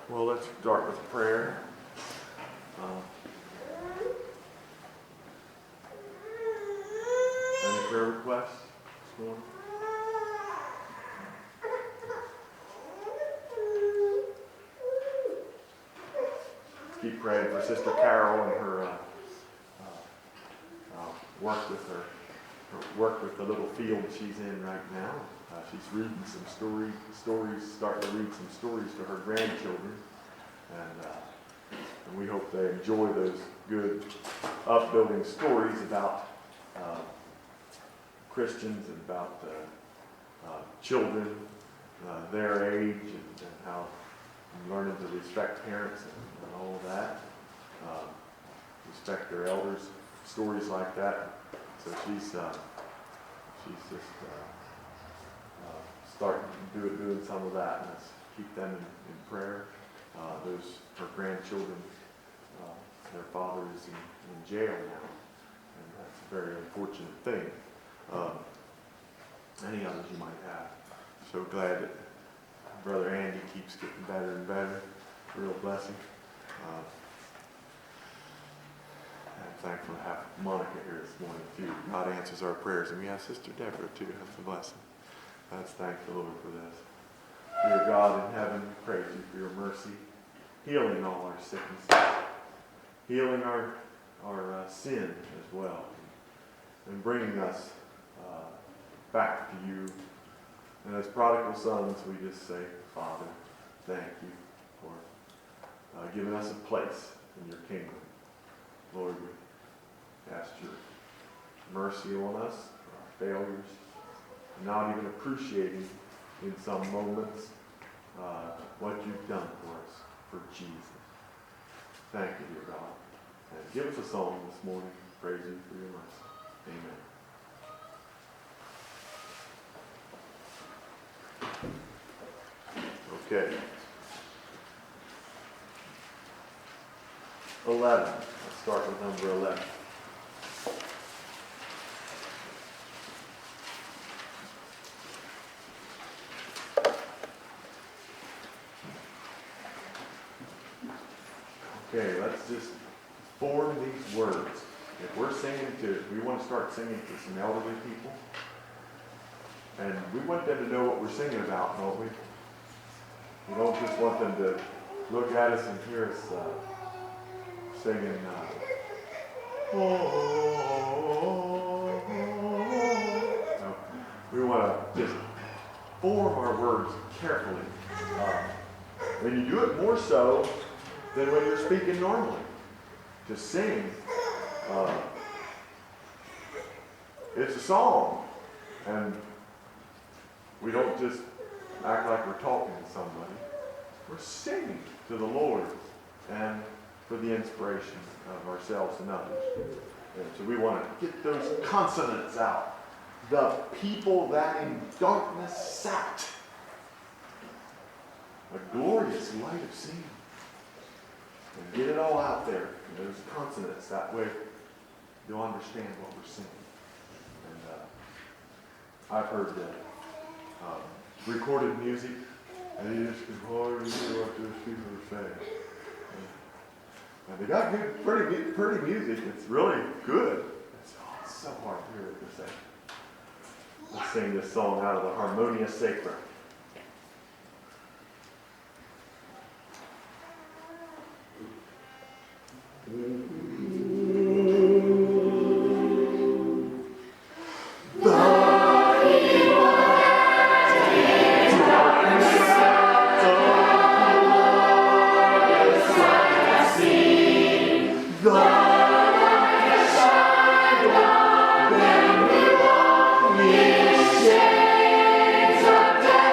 Well, let's start with prayer. Any prayer requests this morning? Keep praying for Sister Carol and her work with the little field she's in right now. She's reading some stories, starting to read some stories to her grandchildren, and we hope they enjoy those good, upbuilding stories about Christians and about children their age and how learning to respect parents and all of that, respect their elders, stories like that. So she's just starting doing some of that, and let's keep them in prayer. Her grandchildren, their father is in jail now, and that's a very unfortunate thing. Any others you might have? So glad that Brother Andy keeps getting better and better. Real blessing. I'm thankful to have Monica here this morning too. God answers our prayers, and we have Sister Deborah too. That's a blessing. Let's thank the Lord for this. Dear God in heaven, praise you for your mercy, healing all our sicknesses, healing our sin as well, and bringing us back to you. And as prodigal sons, we just say, Father, thank you for giving us a place in your kingdom. Lord, we ask your mercy on us for our failures, not even appreciating in some moments what you've done for us, for Jesus. Thank you, dear God. And give us a song this morning. Praise you for your mercy. Amen. Okay. 11. Let's start with number 11. Okay, let's just form these words. If we're singing we want to start singing to some elderly people, and we want them to know what we're singing about, don't we? We don't just want them to look at us and hear us singing, No, we want to just form our words carefully. And you do it more so than when you're speaking normally. To sing, it's a song, and we don't just act like we're talking to somebody. We're singing to the Lord and for the inspiration of ourselves and others. And so we want to get those consonants out. The people that in darkness sat. A glorious light of seeing. And get it all out there. And those consonants. That way you'll understand what we're singing. And I've heard recorded music, and you just can hardly hear what those people are saying. And they got good, pretty music. It's really good. It's so hard to hear what they're saying. Let's sing this song out of the Harmonia Sacra. Shades of death.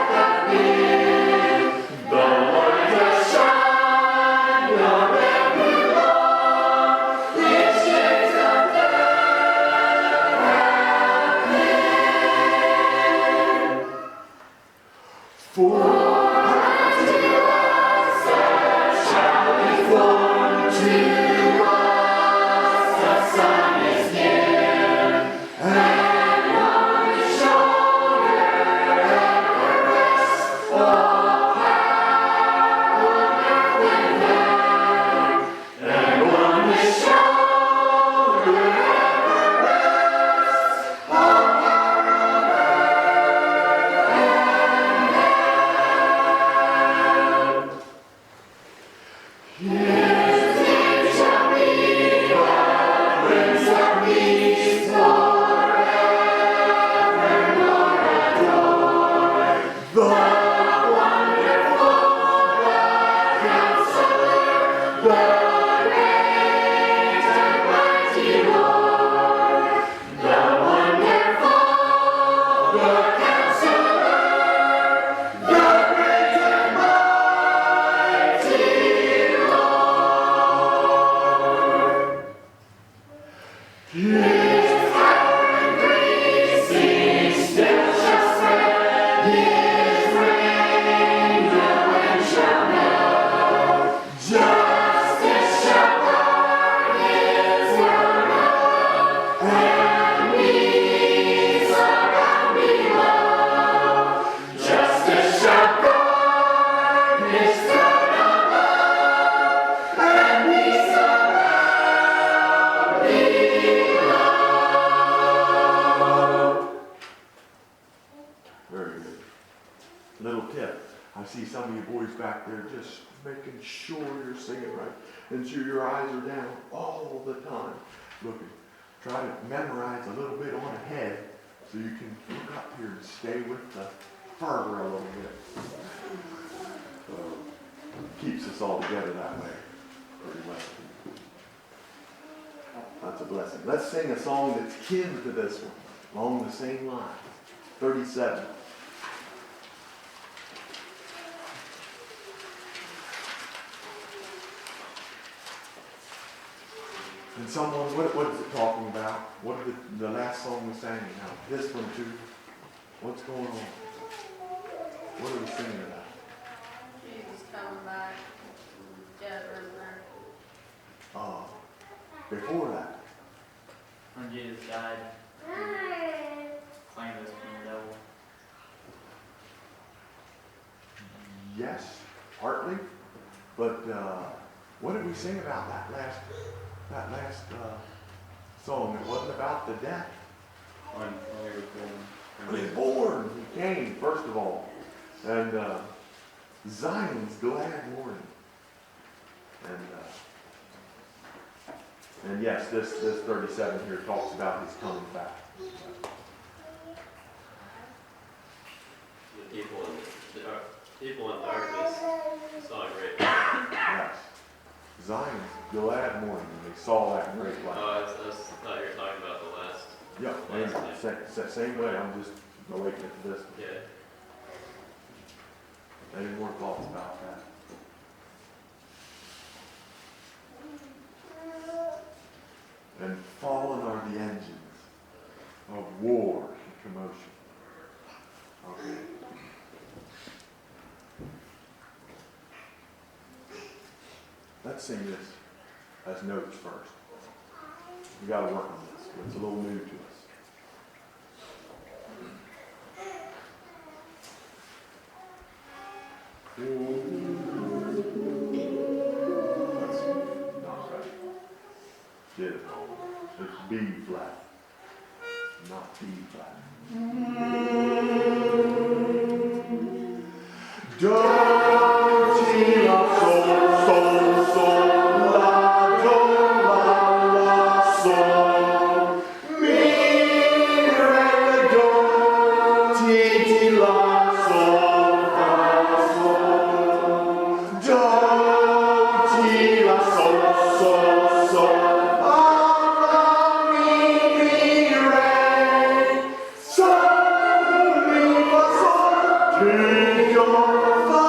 tip. I see some of you boys back there just making sure you're singing right. And so your eyes are down all the time looking. Try to memorize a little bit on ahead so you can look up here and stay with the fervor a little bit. Keeps us all together that way pretty well. That's a blessing. Let's sing a song that's kin to this one, along the same line. 37. And someone, what is it talking about? What did the last song we sang about? This one too. What's going on? What are we singing about? Jesus coming back, gathering there. Before that. When Jesus died, claimed us from the devil. Yes, partly. But what did we sing about that last song? It wasn't about the death. When we were born. When he was born, he came, first of all. And Zion's glad morning. And yes, this 37 here talks about his coming back. The people in darkness saw a great light. Yes. Zion's glad morning when they saw that great light. Oh, I thought you were talking about the last. Yeah, same way. I'm just relating it to this one. Yeah. Any more thoughts about that? And fallen are the engines of war and commotion. Okay. Let's sing this as notes first. We got to work on this. It's a little new to us. That's not right. Did it. It's B flat, not B flat. Do, ti, la, sol, la, do, la, sol, mi, re, do, ti, la, sol, fa, sol, do, ti, la, sol, sol, fa, mi, re, sol, mi, fa, sol, ti, do, fa.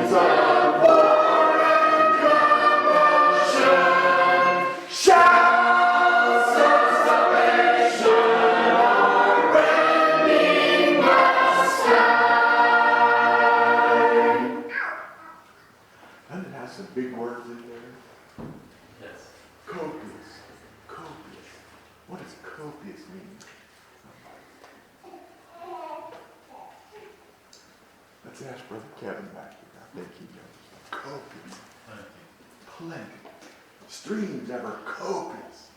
winds of foreign commotion, shouts of salvation are rending the sky. And it has some big words in there. Yes. Copious. Copious. What does copious mean? Let's ask Brother Kevin back here. I think he knows. Copious. Plenty. Streams ever copious.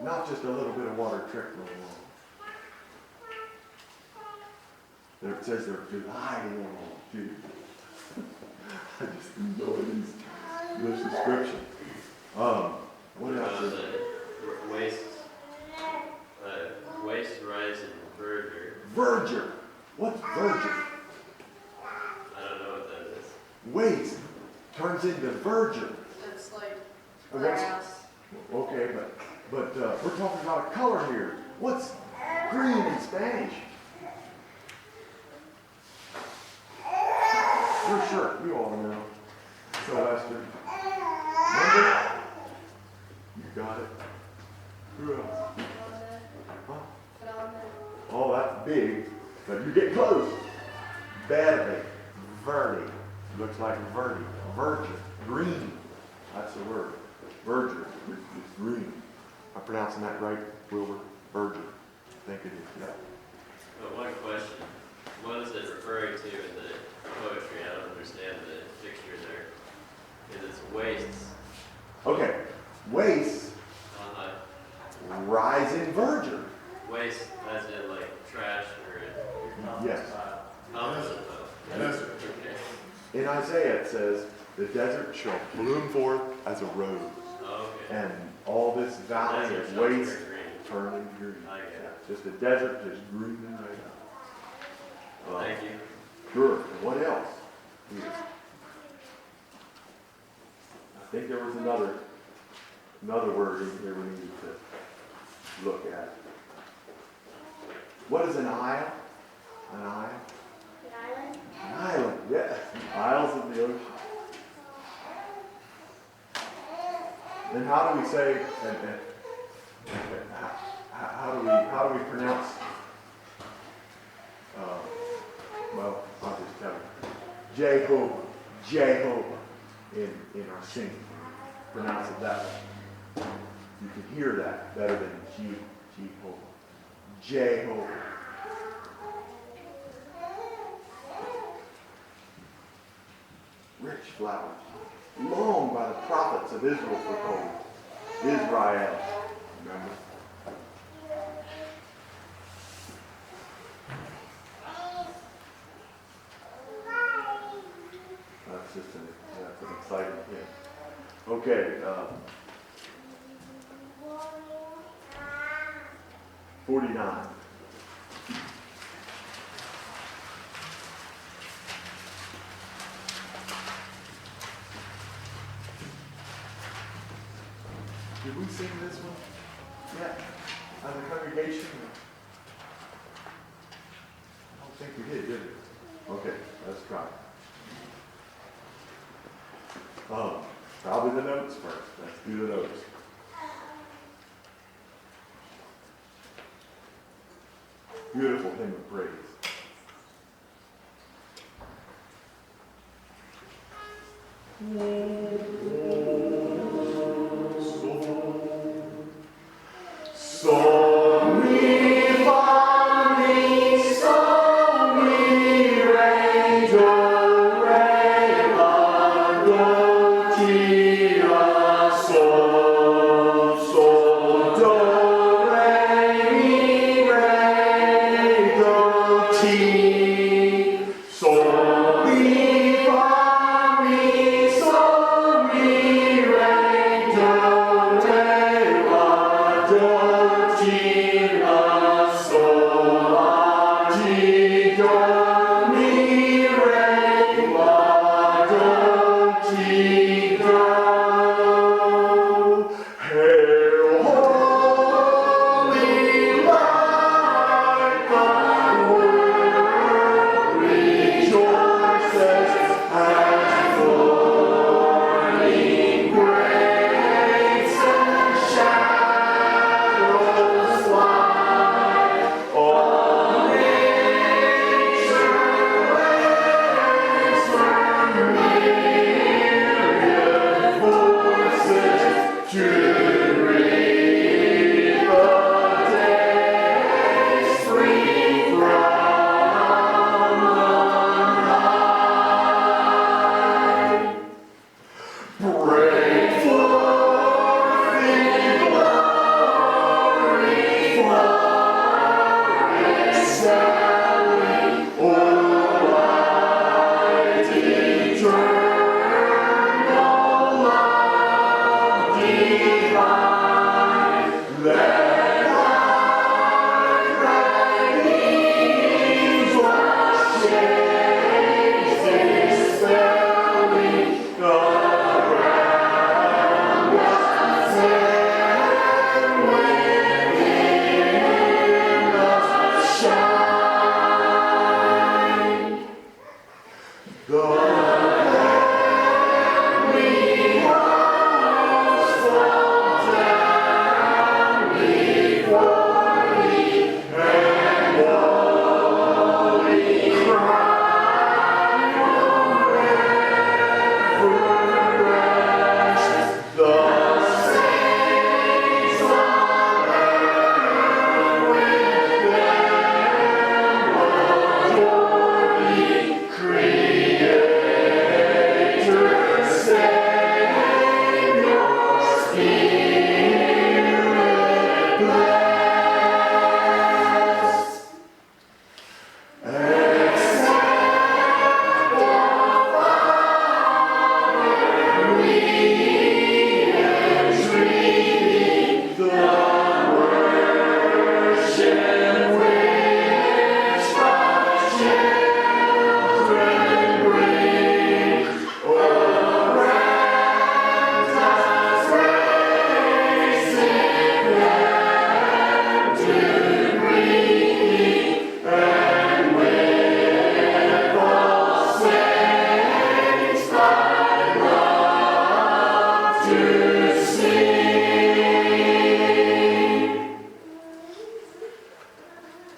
Not just a little bit of water trickling along. There it says they're gliding along too. I just enjoy this description. What else is it? Waste, rise, and verdure. Verdure. What's verdure? I don't know what that is. Waste turns into verdure. It's like And what's- grass. Okay, but we're talking about a color here. What's green in Spanish? You're sure. You all know. Sylvester. Remember? You got it. Who else? Huh? Oh, that's big. But you get close. Verde. Verde. Looks like verde. Virgin. Green. That's the word. Verdure. It's green. Am I pronouncing that right, Wilbur? Verdure. I think it is, yeah. But one question. What is it referring to in the poetry? I don't understand the picture there. Is it wastes? Okay. Waste. Rise in verdure. Waste as in like trash or Yes. composite? Desert. Okay. In Isaiah it says, the desert shall bloom forth as a rose, Okay. and all this valley Desert of shall waste turn green. turning green. I get it. Just the desert just greening right now. Thank you. Sure. And what else? Here. I think there was another word in here we needed to look at. What is an isle? An isle? An island, yes. Isles of the ocean. Then how do we say, how do we pronounce, well, I'll just tell you. Jehovah, Jehovah in our singing. Pronounce it that way. You can hear that better than Jehovah. Jehovah. Rich flowers, long by the prophets of Israel foretold. Israel, remember? That's an exciting hymn. Okay, 49. Did we sing this one? Yeah. As a congregation? I don't think we did we? Okay, let's try. Probably the notes first. Let's do the notes. Beautiful hymn of praise. So mi fa mi so mi re do re la do ti la sol do re mi do ti so mi fa mi so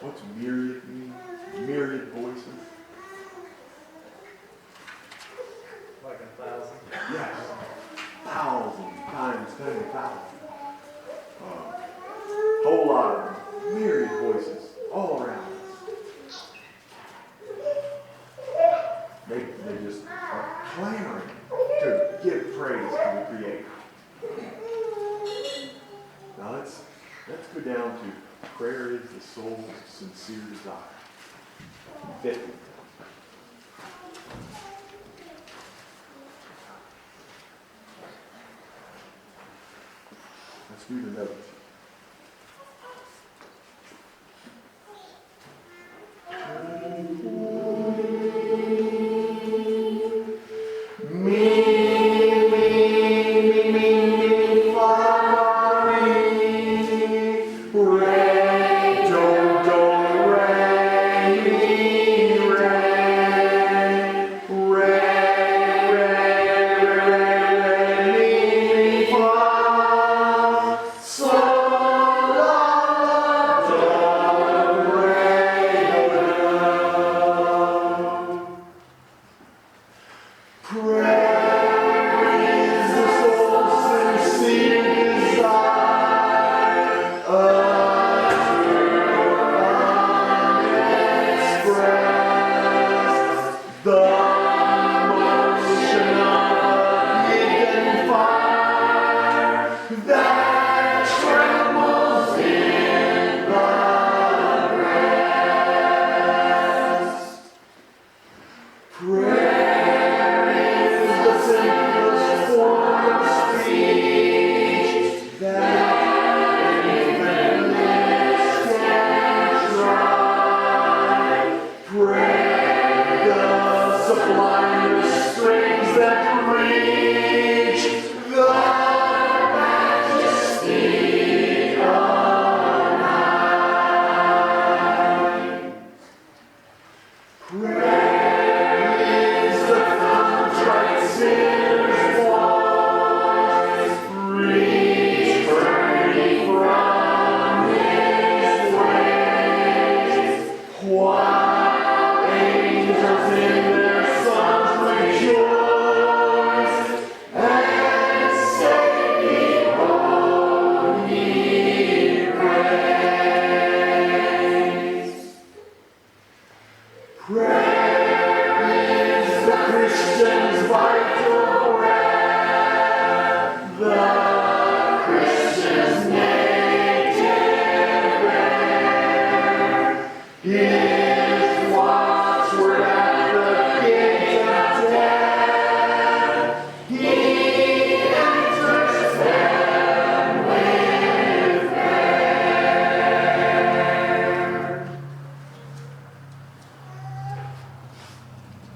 What's myriad mean? Myriad voices? Like 1,000. Yes. 1,000 times 10,000. Whole lot of myriad voices all around us. They just are clamoring to give praise to the Creator. Now let's go down to prayer is the soul's sincere desire. 50. Let's do the notes.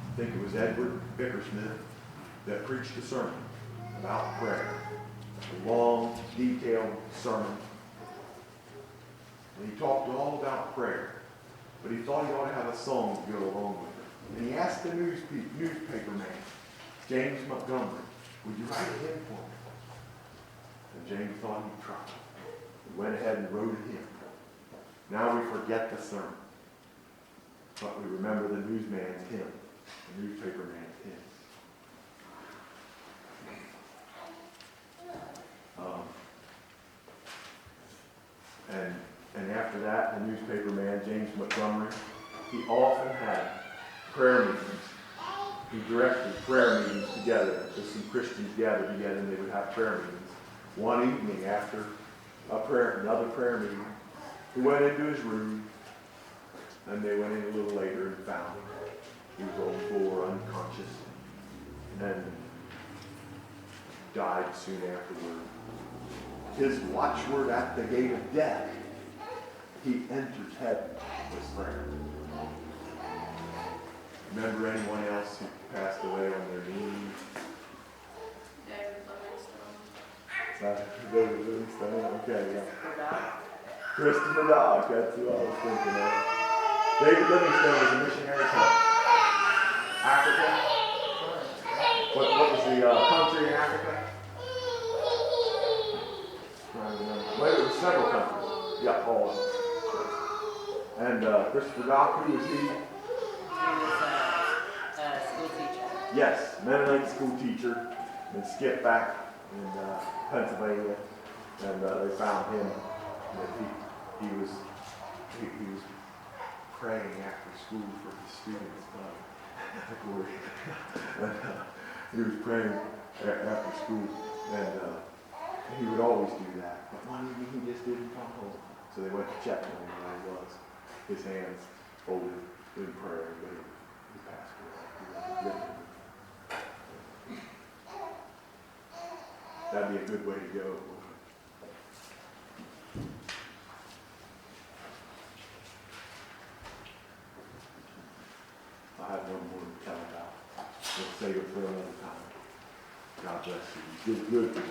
I think it was Edward Bickersmith that preached a sermon about prayer. A long, detailed sermon. And he talked all about prayer. But he thought he ought to have a song to go along with it. And he asked the newspaper man, James Montgomery, would you write a hymn for me? And James thought he'd try. He went ahead and wrote a hymn. Now we forget the sermon, but we remember the newsman's hymn, the newspaper man's hymn. And after that, the newspaper man, James Montgomery, he often had prayer meetings. He directed prayer meetings together as some Christians gathered together, and they would have prayer meetings. One evening after another prayer meeting, he went into his room, and they went in a little later and found him. He was on the floor, unconscious, and died soon afterward. His watchword at the gate of death, he enters heaven, was prayer. Remember anyone else who passed away on their knees? David Livingstone. David Livingstone, okay, yeah. Christopher Dock, that's who I was thinking of. David Livingstone was a missionary to Africa. What was the country in Africa? Well, it was several countries. Yeah, all of them. And Christopher Dock, who was he? He was a school teacher. Yes, Mennonite school teacher, and skipped back in Pennsylvania, and they found him. And he was praying after school for his students. He was praying after school, and he would always do that. But one evening he just didn't come home, so they went to check on him where he was. His hands folded in prayer, but he passed away. He wasn't living. That'd be a good way to go. I have no more to tell about. We'll save it for another time. God bless you. You did good today.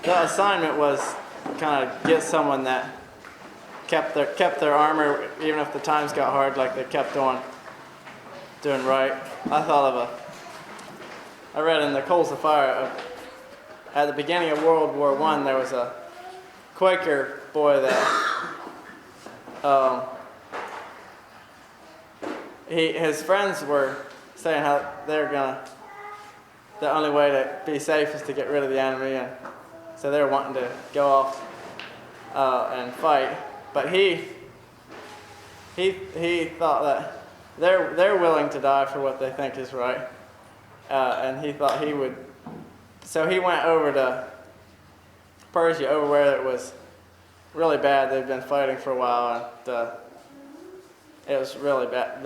The assignment was kind of get someone that kept their armor, even if the times got hard, like they kept on doing right. I read in the Coals of Fire, at the beginning of World War I, there was a Quaker boy that his friends were saying how the only way to be safe is to get rid of the enemy, and so they were wanting to go off and fight. But he thought that they're willing to die for what they think is right, and he thought he would. So he went over to Persia, over where it was really bad. They'd been fighting for a while, and it was really bad.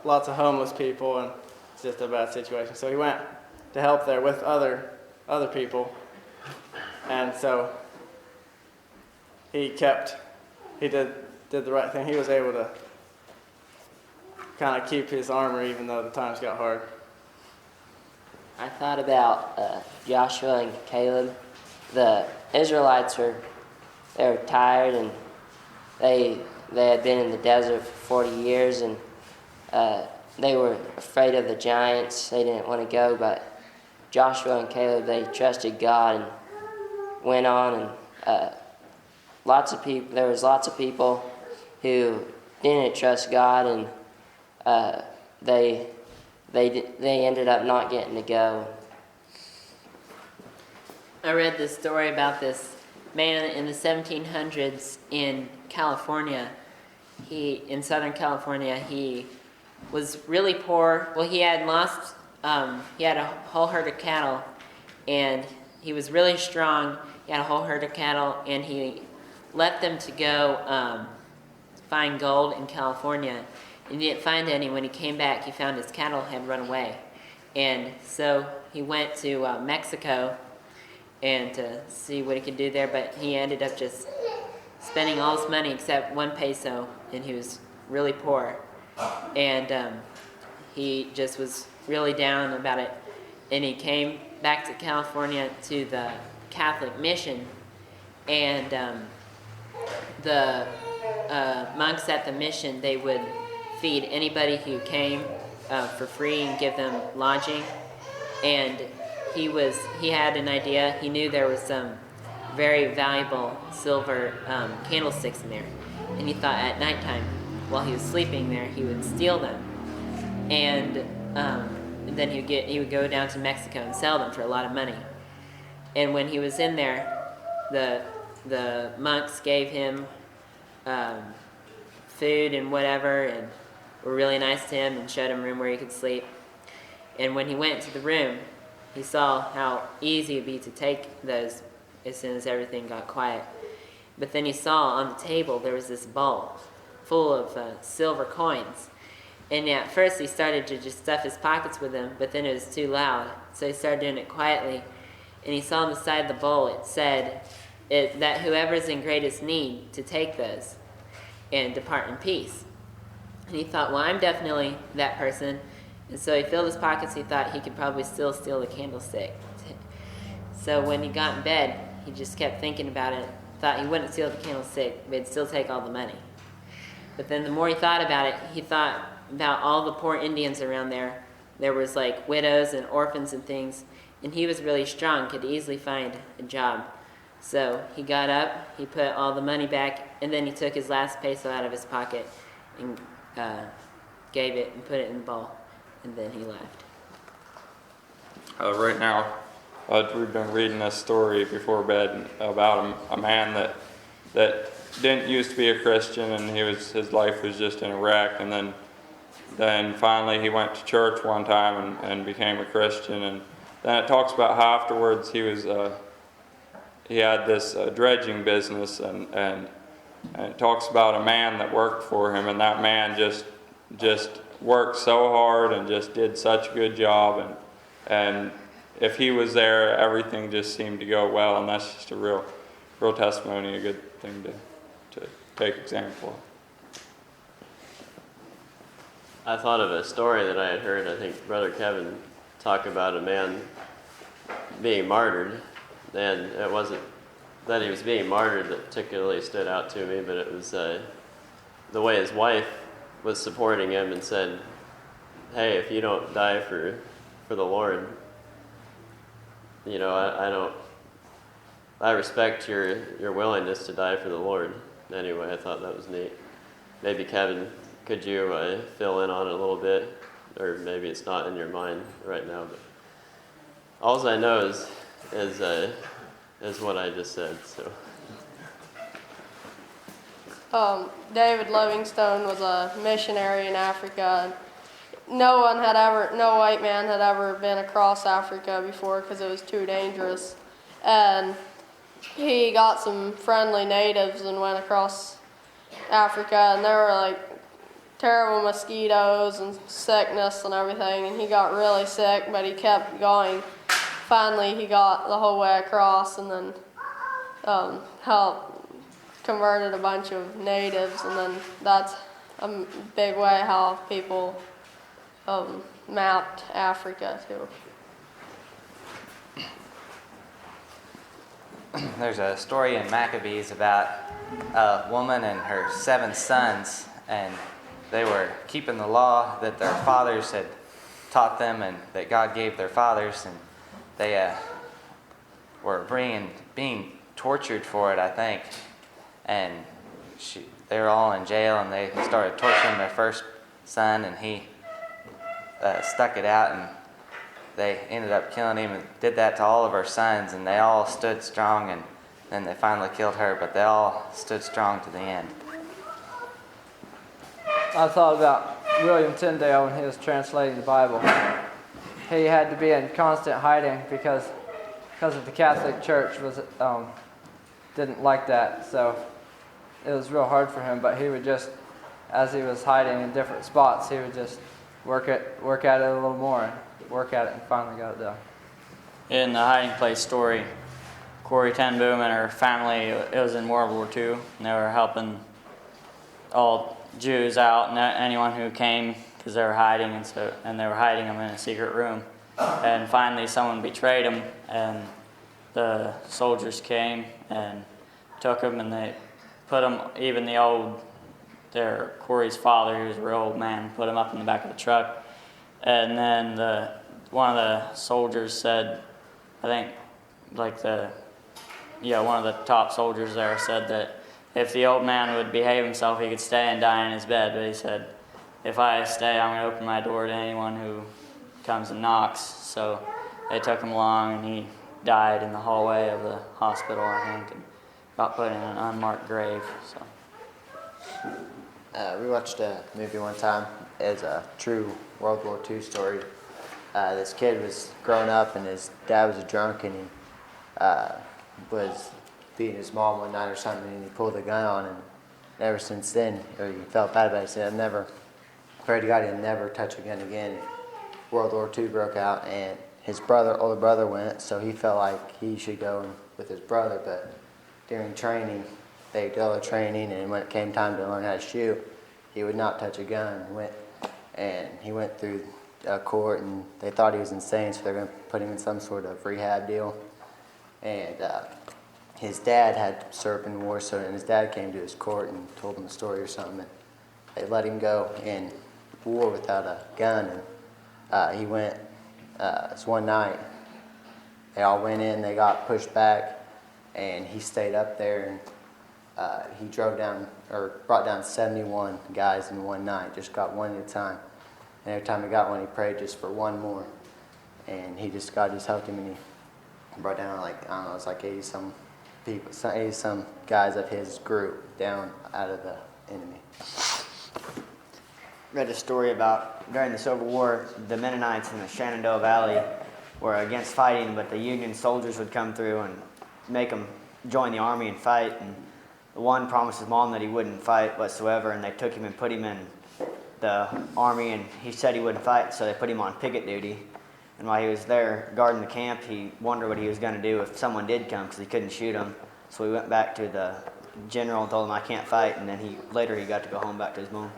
Lots of homeless people, and it's just a bad situation. So he went to help there with other people, and so he did the right thing. He was able to kind of keep his armor even though the times got hard. I thought about Joshua and Caleb. The Israelites were tired, and they had been in the desert for 40 years, and they were afraid of the giants. They didn't want to go, but Joshua and Caleb, they trusted God and went on, and there was lots of people who didn't trust God, and they ended up not getting to go. I read this story about this man in the 1700s in California. In Southern California, he was really poor. Well, he had a whole herd of cattle, and he was really strong. He had a whole herd of cattle, and he left them to go find gold in California. And he didn't find any. When he came back, he found his cattle had run away. And so he went to Mexico and to see what he could do there, but he ended up just spending all his money except 1 peso, and he was really poor. And he just was really down about it. And he came back to California to the Catholic mission, and the monks at the mission, they would feed anybody who came for free and give them lodging. And he had an idea. He knew there was some very valuable silver candlesticks in there, and he thought at nighttime, while he was sleeping there, he would steal them, and then he would go down to Mexico and sell them for a lot of money. And when he was in there, the monks gave him food and whatever, and were really nice to him and showed him a room where he could sleep. And when he went to the room, he saw how easy it'd be to take those as soon as everything got quiet. But then he saw on the table there was this bowl full of silver coins. And at first he started to just stuff his pockets with them, but then it was too loud. So he started doing it quietly. And he saw on the side of the bowl, it said that whoever's in greatest need to take those and depart in peace. And he thought, well, I'm definitely that person. And so he filled his pockets. He thought he could probably still steal the candlestick. So when he got in bed, he just kept thinking about it. Thought he wouldn't steal the candlestick, but he'd still take all the money. But then the more he thought about it, he thought about all the poor Indians around there. There was like widows and orphans and things. And he was really strong, could easily find a job. So he got up, he put all the money back, and then he took his last peso out of his pocket and gave it and put it in the bowl. And then he left. Right now, we've been reading this story before bed about a man that didn't used to be a Christian, and his life was just in a wreck. And then finally he went to church one time and became a Christian. And then it talks about how afterwards he had this dredging business, and it talks about a man that worked for him, and that man just worked so hard and just did such a good job, and if he was there, everything just seemed to go well. And that's just a real testimony, a good thing to take example of. I thought of a story that I had heard, I think Brother Kevin talk about a man being martyred, and it wasn't that he was being martyred that particularly stood out to me, but it was the way his wife was supporting him and said, hey, if you don't die for the Lord, you know, I respect your willingness to die for the Lord. Anyway, I thought that was neat. Maybe Kevin, could you fill in on it a little bit? Or maybe it's not in your mind right now, but all I know is what I just said, so. David Livingstone was a missionary in Africa. No white man had ever been across Africa before because it was too dangerous. And he got some friendly natives and went across Africa, and there were like terrible mosquitoes and sickness and everything, and he got really sick, but he kept going. Finally, he got the whole way across, and then helped converted a bunch of natives, and then that's a big way how people mapped Africa too. There's a story in Maccabees about a woman and her 7 sons, and they were keeping the law that their fathers had taught them and that God gave their fathers, and they were being tortured for it, I think. And they were all in jail, and they started torturing their first son, and he stuck it out, and they ended up killing him and did that to all of her sons, and they all stood strong, and then they finally killed her, but they all stood strong to the end. I thought about William Tyndale when he was translating the Bible. He had to be in constant hiding because of the Catholic Church didn't like that, so it was real hard for him. But he would just, as he was hiding in different spots, he would just work at it a little more, and work at it, and finally got it done. In the hiding place story, Corrie ten Boom and her family, it was in World War II, and they were helping all Jews out and anyone who came because they were hiding, and they were hiding them in a secret room. And finally someone betrayed them, and the soldiers came and took them, and they put them, even the old Corey's father, he was a real old man, put him up in the back of the truck. And then one of the soldiers said, I think, one of the top soldiers there said that if the old man would behave himself, he could stay and die in his bed. But he said, if I stay, I'm going to open my door to anyone who comes and knocks. So they took him along, and he died in the hallway of the hospital, I think, and got put in an unmarked grave. So. We watched a movie one time. It's a true World War II story. This kid was growing up, and his dad was a drunk, and he was beating his mom one night or something, and he pulled a gun on him. And ever since then, he felt bad about it. He said, I prayed to God he'd never touch a gun again. World War II broke out, and his older brother went, so he felt like he should go with his brother. But during training, they did all the training, and when it came time to learn how to shoot, he would not touch a gun. He went through court, and they thought he was insane, so they're going to put him in some sort of rehab deal. And his dad had served in war, and his dad came to his court and told him a story or something. And they let him go in war without a gun, and he went. It's one night. They all went in. They got pushed back, and he stayed up there. And he brought down 71 guys in one night. Just got one at a time. And every time he got one, he prayed just for one more. And God just helped him, and he brought down it's like 80 some people, 80 some guys of his group down out of the enemy. Read a story about during the Civil War, the Mennonites in the Shenandoah Valley were against fighting, but the Union soldiers would come through and make them join the army and fight. And the one promised his mom that he wouldn't fight whatsoever, and they took him and put him in the army, and he said he wouldn't fight, so they put him on picket duty. And while he was there guarding the camp, he wondered what he was going to do if someone did come, because he couldn't shoot them. So he went back to the general and told him, I can't fight, and then later he got to go home back to his mom.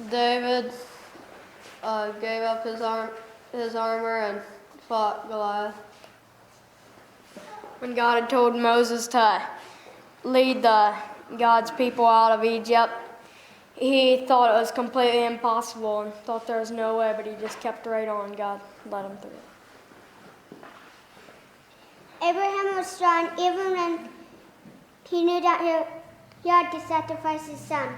David gave up his armor and fought Goliath. When God had told Moses to lead God's people out of Egypt, he thought it was completely impossible and thought there was no way, but he just kept right on. God led him through it. Abraham was strong even when he knew that he had to sacrifice his son.